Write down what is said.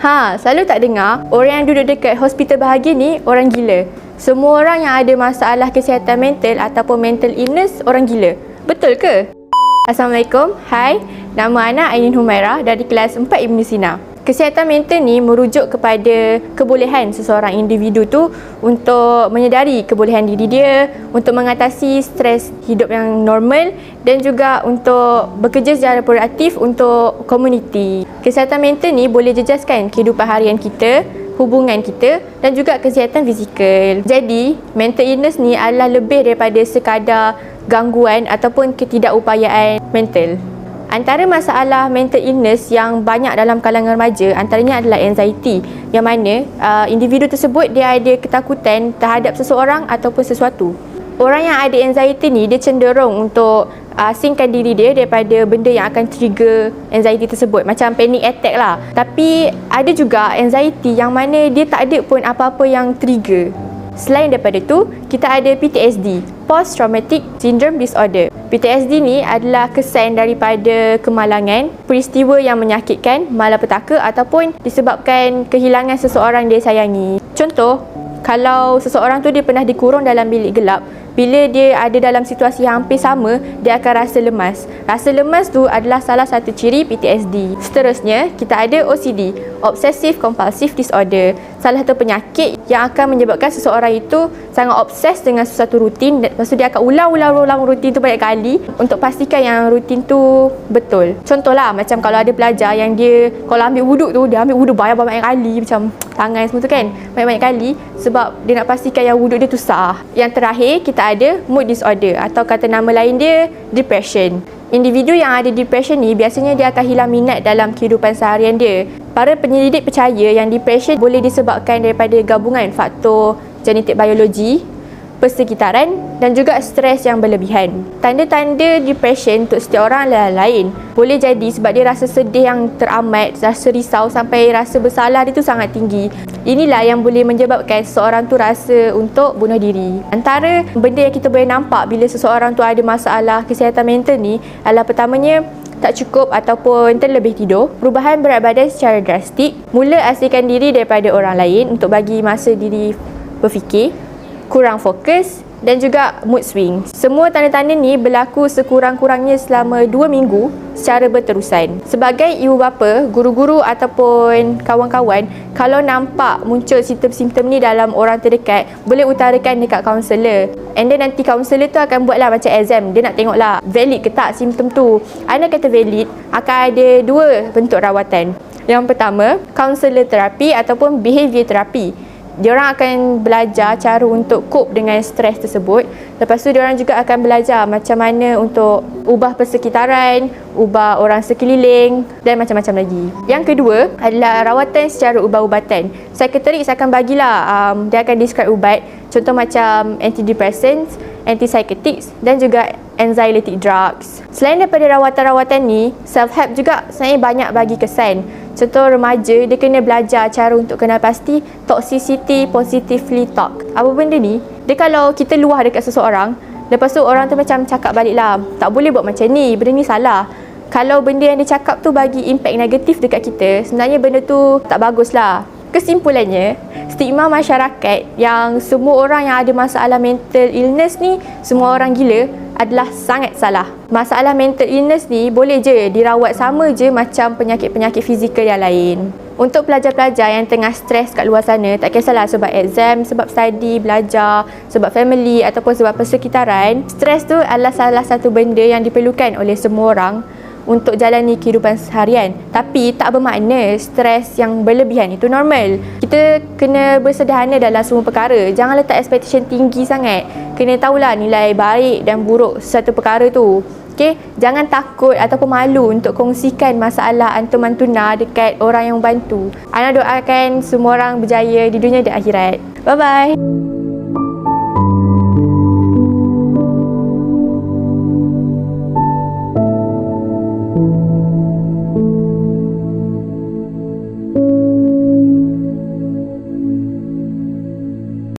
Selalu tak dengar orang yang duduk dekat hospital bahagia ni orang gila. Semua orang yang ada masalah kesihatan mental ataupun mental illness orang gila. Betul ke? Assalamualaikum. Hai, nama Ana Ainin Humairah dari kelas 4 Ibn Sina. Kesihatan mental ni merujuk kepada kebolehan seseorang individu tu untuk menyedari kebolehan diri dia, untuk mengatasi stres hidup yang normal dan juga untuk bekerja secara proaktif untuk komuniti. Kesihatan mental ni boleh jejaskan kehidupan harian kita, hubungan kita dan juga kesihatan fizikal. Jadi, mental illness ni adalah lebih daripada sekadar gangguan ataupun ketidakupayaan mental. Antara masalah mental illness yang banyak dalam kalangan remaja antaranya adalah anxiety, yang mana individu tersebut dia ada ketakutan terhadap seseorang ataupun sesuatu. Orang yang ada anxiety ni dia cenderung untuk asingkan diri dia daripada benda yang akan trigger anxiety tersebut, macam panic attack lah. Tapi ada juga anxiety yang mana dia tak ada pun apa-apa yang trigger. Selain daripada tu, kita ada PTSD, Post Traumatic Syndrome Disorder. PTSD ni adalah kesan daripada kemalangan, peristiwa yang menyakitkan, malapetaka ataupun disebabkan kehilangan seseorang dia sayangi. Contoh, kalau seseorang tu dia pernah dikurung dalam bilik gelap, bila dia ada dalam situasi yang hampir sama, dia akan rasa lemas. Rasa lemas tu adalah salah satu ciri PTSD. Seterusnya, kita ada OCD, Obsessive Compulsive Disorder. Salah satu penyakit yang akan menyebabkan seseorang itu sangat obses dengan sesuatu rutin, dan lepas tu dia akan ulang rutin tu banyak kali untuk pastikan yang rutin tu betul. Contohlah, macam kalau ada pelajar yang dia kalau ambil wuduk tu, dia ambil wuduk banyak-banyak kali, macam tangan semua tu kan, banyak-banyak kali sebab dia nak pastikan yang wuduk dia tu sah. Yang terakhir, kita ada mood disorder atau kata nama lain dia depression. Individu yang ada depression ni biasanya dia akan hilang minat dalam kehidupan seharian dia. Para penyelidik percaya yang depression boleh disebabkan daripada gabungan faktor genetik biologi, persekitaran dan juga stres yang berlebihan. Tanda-tanda depression untuk setiap orang adalah lain. Boleh jadi sebab dia rasa sedih yang teramat, rasa risau sampai rasa bersalah dia tu sangat tinggi. Inilah yang boleh menyebabkan seseorang tu rasa untuk bunuh diri. Antara benda yang kita boleh nampak bila seseorang tu ada masalah kesihatan mental ni adalah pertamanya, tak cukup ataupun terlebih tidur, perubahan berat badan secara drastik, mula asingkan diri daripada orang lain untuk bagi masa diri berfikir, kurang fokus dan juga mood swing. Semua tanda-tanda ni berlaku sekurang-kurangnya selama 2 minggu secara berterusan. Sebagai ibu bapa, guru-guru ataupun kawan-kawan, kalau nampak muncul simptom-simptom ni dalam orang terdekat, boleh utarakan dekat kaunselor. And then nanti kaunselor tu akan buatlah macam exam. Dia nak tengoklah valid ke tak simptom tu. Ana kata valid, akan ada 2 bentuk rawatan. Yang pertama, counselor terapi ataupun behavior terapi. Diorang akan belajar cara untuk cope dengan stres tersebut. Lepas tu diorang juga akan belajar macam mana untuk ubah persekitaran, ubah orang sekeliling dan macam-macam lagi. Yang kedua adalah rawatan secara ubat-ubatan. Psikiatris akan bagilah, dia akan describe ubat. Contoh macam antidepressants, antipsychotics dan juga anxiolytic drugs. Selain daripada rawatan-rawatan ni, self-help juga sebenarnya banyak bagi kesan. Contoh remaja, dia kena belajar cara untuk kenal pasti toxicity positively talk. Apa benda ni? Dia kalau kita luah dekat seseorang, lepas tu orang tu macam cakap balik lah, tak boleh buat macam ni, benda ni salah. Kalau benda yang dia cakap tu bagi impact negatif dekat kita, sebenarnya benda tu tak bagus lah. Kesimpulannya, stigma masyarakat yang semua orang yang ada masalah mental illness ni semua orang gila adalah sangat salah. Masalah mental illness ni boleh je dirawat sama je macam penyakit-penyakit fizikal yang lain. Untuk pelajar-pelajar yang tengah stres kat luar sana, tak kisahlah sebab exam, sebab study, belajar, sebab family ataupun sebab persekitaran, stres tu adalah salah satu benda yang diperlukan oleh semua orang untuk jalani kehidupan seharian. Tapi tak bermakna stres yang berlebihan itu normal. Kita kena bersederhana dalam semua perkara. Jangan letak expectation tinggi sangat. Kena tahulah nilai baik dan buruk satu perkara tu. Okay? Jangan takut ataupun malu untuk kongsikan masalah antum antuna dekat orang yang membantu. Ana doakan semua orang berjaya di dunia dan akhirat. Bye-bye.